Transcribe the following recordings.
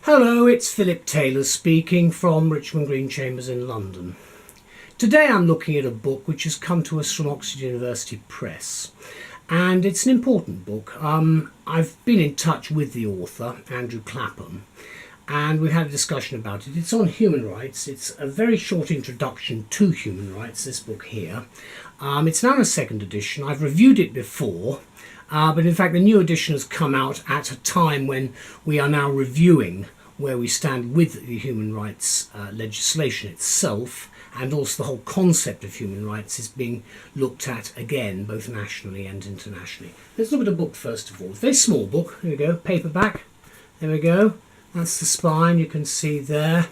Hello, it's Phillip Taylor speaking from Richmond Green Chambers in London. Today I'm looking at a book which has come to us from Oxford University Press, and it's an important book. I've been in touch with the author, Andrew Clapham, and we've had a discussion about it. It's on human rights. It's a very short introduction to human rights, this book here. It's now in a second edition. I've reviewed it before. But in fact the new edition has come out at a time when we are now reviewing where we stand with the human rights legislation itself, and also the whole concept of human rights is being looked at again, both nationally and internationally. Let's look at the book first of all. It's a very small book. Here we go, paperback. There we go. That's the spine, you can see there,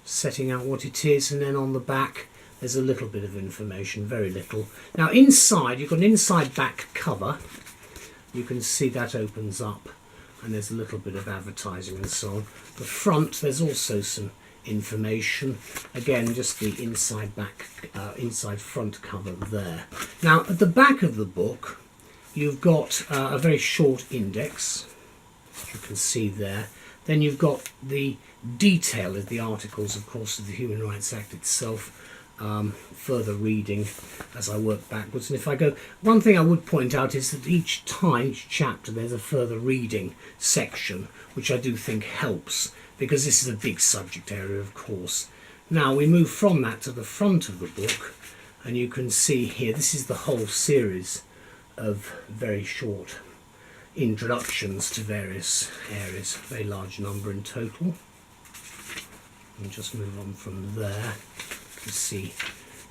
setting out what it is, and then on the back there's a little bit of information, very little. Now inside, you've got an inside back cover. You can see that opens up and there's a little bit of advertising and so on. The front, there's also some information. Again, just the inside front cover there. Now at the back of the book you've got a very short index, you can see there. Then you've got the detail of the articles, of course, of the Human Rights Act itself. Further reading as I work backwards, and if I go, one thing I would point out is that each chapter there's a further reading section, which I do think helps, because this is a big subject area, of course. Now we move from that to the front of the book, and you can see here this is the whole series of very short introductions to various areas, a very large number in total. And just move on from there. You see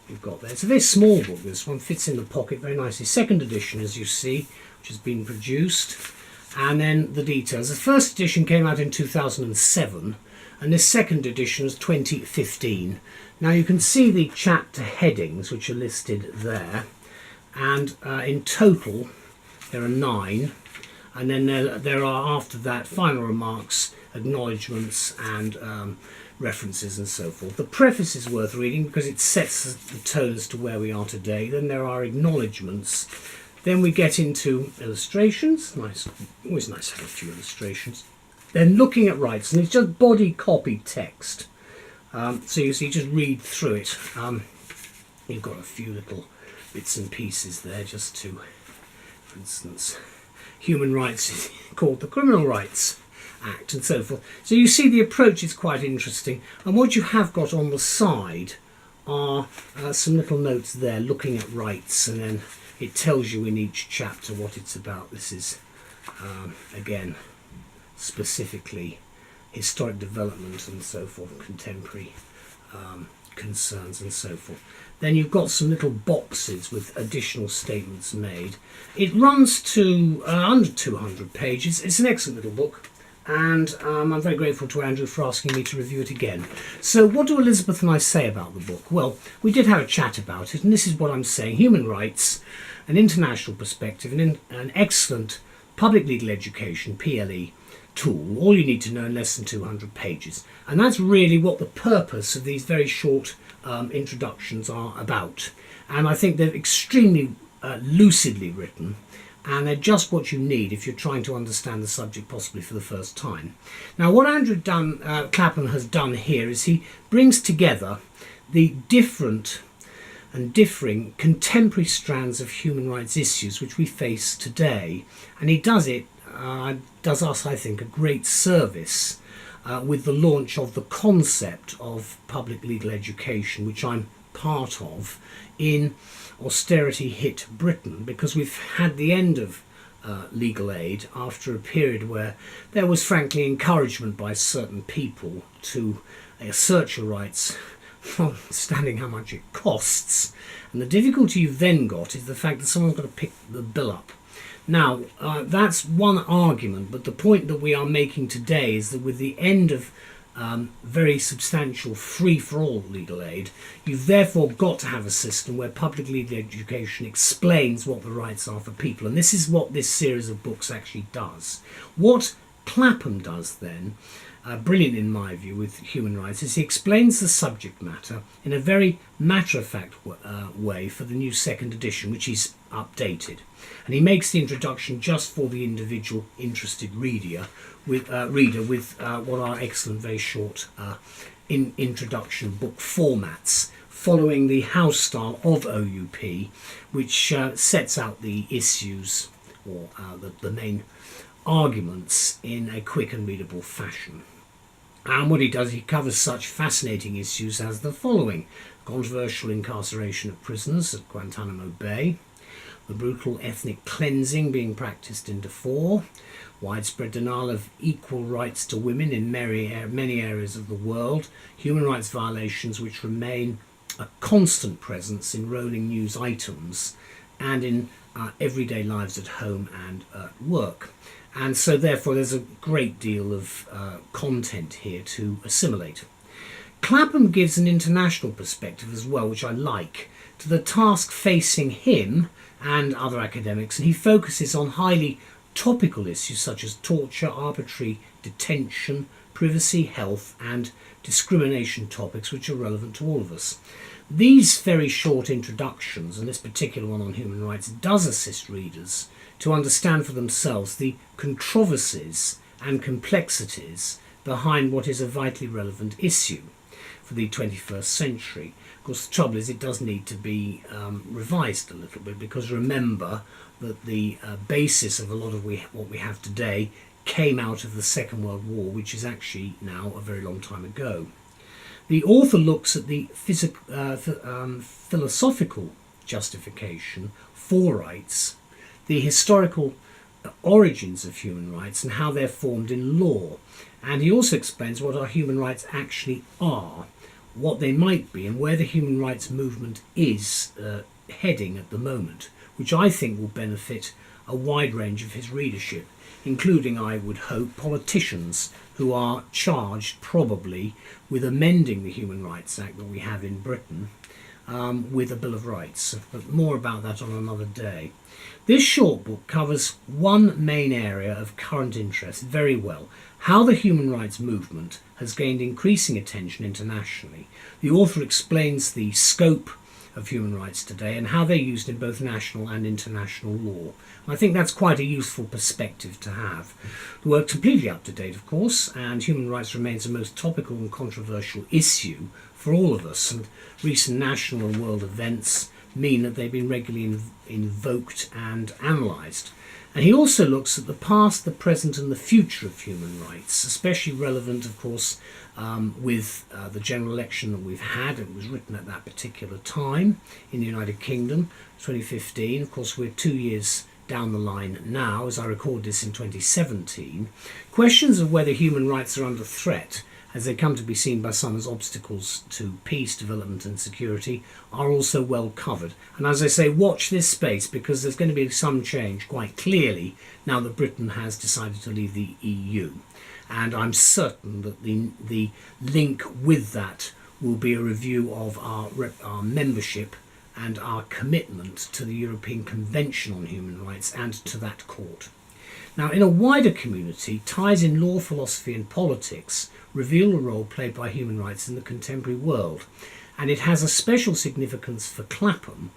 you've got there. It's a very small book, this one, fits in the pocket very nicely. Second edition, as you see, which has been produced, and then the details. The first edition came out in 2007 and this second edition is 2015. Now you can see the chapter headings which are listed there, and in total there are 9, and then there are after that final remarks, acknowledgements and references and so forth. The preface is worth reading because it sets the tone as to where we are today. Then there are acknowledgements. Then we get into illustrations. Nice, always nice to have a few illustrations. Then looking at rights, and it's just body copy text. So you see, just read through it. You've got a few little bits and pieces there just to, for instance, human rights is called the Criminal Rights Act and so forth. So you see the approach is quite interesting, and what you have got on the side are some little notes there looking at rights, and then it tells you in each chapter what it's about. This is again specifically historic development and so forth, contemporary concerns and so forth. Then you've got some little boxes with additional statements made. It runs to under 200 pages. It's an excellent little book, and I'm very grateful to Andrew for asking me to review it again. So what do Elizabeth and I say about the book? Well, we did have a chat about it, and this is what I'm saying. Human rights, an international perspective, and an excellent public legal education, PLE, tool. All you need to know in less than 200 pages. And that's really what the purpose of these very short introductions are about. And I think they're extremely lucidly written, and they're just what you need if you're trying to understand the subject possibly for the first time. Now what Andrew Clapham has done here is he brings together the different and differing contemporary strands of human rights issues which we face today, and he does us, I think, a great service with the launch of the concept of public legal education, which I'm part of, in austerity-hit Britain, because we've had the end of legal aid after a period where there was frankly encouragement by certain people to assert your rights, notwithstanding how much it costs. And the difficulty you've then got is the fact that someone's got to pick the bill up. Now, that's one argument, but the point that we are making today is that with the end of very substantial free-for-all legal aid, you've therefore got to have a system where public legal education explains what the rights are for people, and this is what this series of books actually does. What Clapham does then, brilliant in my view with human rights, is he explains the subject matter in a very matter-of-fact way for the new second edition, which he's updated. And he makes the introduction just for the individual interested reader with what are excellent, very short introduction book formats, following the house style of OUP, which sets out the issues or the main arguments in a quick and readable fashion. And what he does, he covers such fascinating issues as the following: controversial incarceration of prisoners at Guantanamo Bay, the brutal ethnic cleansing being practiced in Darfur, widespread denial of equal rights to women in many areas of the world, human rights violations which remain a constant presence in rolling news items and in everyday lives at home and at work. And so therefore there's a great deal of content here to assimilate. Clapham gives an international perspective as well, which I like, to the task facing him and other academics, and he focuses on highly topical issues such as torture, arbitrary detention, privacy, health and discrimination topics which are relevant to all of us. These very short introductions, and this particular one on human rights, does assist readers to understand for themselves the controversies and complexities behind what is a vitally relevant issue for the 21st century. Of course, the trouble is it does need to be revised a little bit, because remember that the basis of a lot of what we have today came out of the Second World War, which is actually now a very long time ago. The author looks at the philosophical justification for rights, the historical origins of human rights and how they're formed in law. And he also explains what our human rights actually are, what they might be, and where the human rights movement is heading at the moment, which I think will benefit a wide range of his readership, including, I would hope, politicians who are charged probably with amending the Human Rights Act that we have in Britain with a Bill of Rights. But more about that on another day. This short book covers one main area of current interest very well: how the human rights movement has gained increasing attention internationally. The author explains the scope of human rights today and how they're used in both national and international law. I think that's quite a useful perspective to have. The work's completely up to date, of course, and human rights remains the most topical and controversial issue for all of us, and recent national and world events mean that they've been regularly invoked and analysed. And he also looks at the past, the present and the future of human rights, especially relevant, of course, with the general election that we've had. It was written at that particular time in the United Kingdom, 2015. Of course, we're 2 years down the line now, as I record this in 2017. Questions of whether human rights are under threat, as they come to be seen by some as obstacles to peace, development and security, are also well covered. And as I say, watch this space, because there's going to be some change quite clearly now that Britain has decided to leave the EU. And I'm certain that the link with that will be a review of our membership and our commitment to the European Convention on Human Rights and to that court. Now, in a wider community, ties in law, philosophy and politics reveal the role played by human rights in the contemporary world, and it has a special significance for Clapham,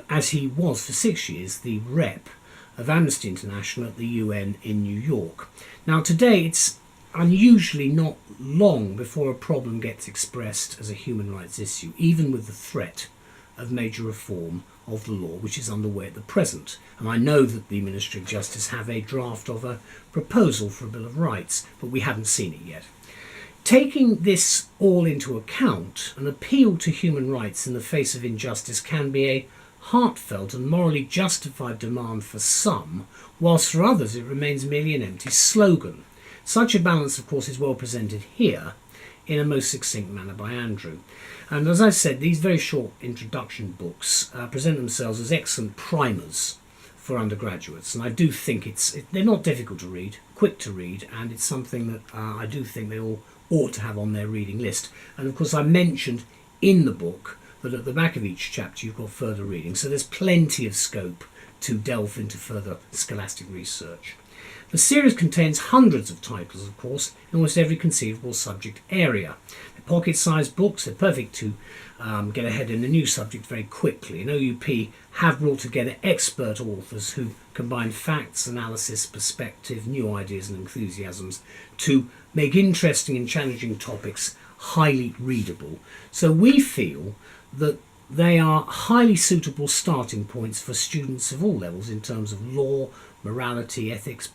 as he was for 6 years the rep of Amnesty International at the UN in New York. Now, today it's unusually not long before a problem gets expressed as a human rights issue, even with the threat of major reform of the law which is underway at the present. And I know that the Ministry of Justice have a draft of a proposal for a Bill of Rights, but we haven't seen it yet. Taking this all into account, an appeal to human rights in the face of injustice can be a heartfelt and morally justified demand for some, whilst for others it remains merely an empty slogan. Such a balance, of course, is well presented here in a most succinct manner by Andrew. And as I said, these very short introduction books present themselves as excellent primers for undergraduates, and I do think they're not difficult to read, quick to read, and it's something that I do think they all ought to have on their reading list. And of course, I mentioned in the book that at the back of each chapter you've got further reading, so there's plenty of scope to delve into further scholastic research. The series contains hundreds of titles, of course, in almost every conceivable subject area. They're pocket-sized books, they're perfect to get ahead in a new subject very quickly. And OUP have brought together expert authors who combine facts, analysis, perspective, new ideas and enthusiasms to make interesting and challenging topics highly readable. So we feel that they are highly suitable starting points for students of all levels in terms of law, morality, ethics,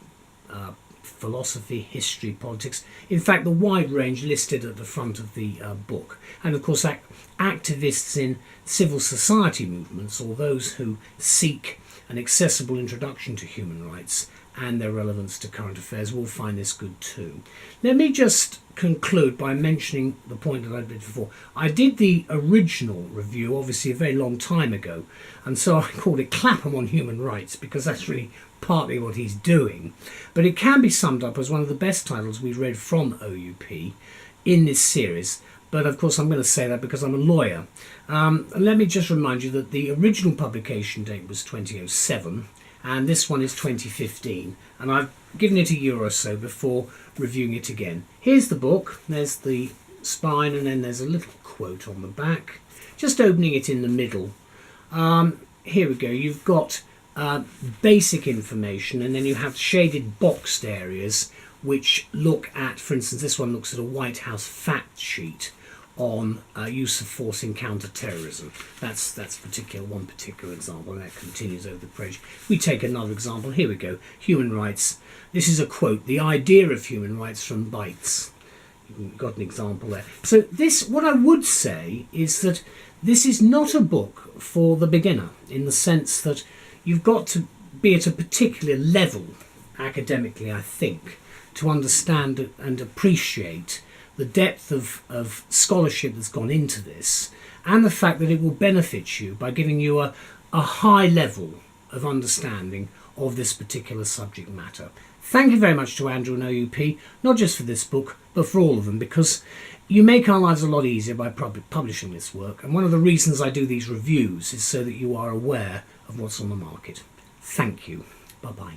philosophy, history, politics. In fact, the wide range listed at the front of the book. And of course, activists in civil society movements, or those who seek an accessible introduction to human rights and their relevance to current affairs, will find this good too. Let me just conclude by mentioning the point that I did before. I did the original review obviously a very long time ago, and so I called it Clapham on Human Rights because that's really partly what he's doing. But it can be summed up as one of the best titles we've read from OUP in this series. But of course I'm going to say that because I'm a lawyer. Let me just remind you that the original publication date was 2007 and this one is 2015, and I've given it a year or so before reviewing it again. Here's the book, there's the spine, and then there's a little quote on the back. Just opening it in the middle. Here we go, you've got basic information, and then you have shaded boxed areas which look at, for instance, this one looks at a White House fact sheet on use of force in counter-terrorism. That's one particular example, and that continues over the page. We take another example. Here we go. Human rights. This is a quote. The idea of human rights from Bites. You've got an example there. So this, what I would say is that this is not a book for the beginner, in the sense that you've got to be at a particular level academically, I think, to understand and appreciate the depth of scholarship that's gone into this, and the fact that it will benefit you by giving you a high level of understanding of this particular subject matter. Thank you very much to Andrew and OUP, not just for this book, but for all of them, because you make our lives a lot easier by publishing this work, and one of the reasons I do these reviews is so that you are aware of what's on the market. Thank you. Bye-bye.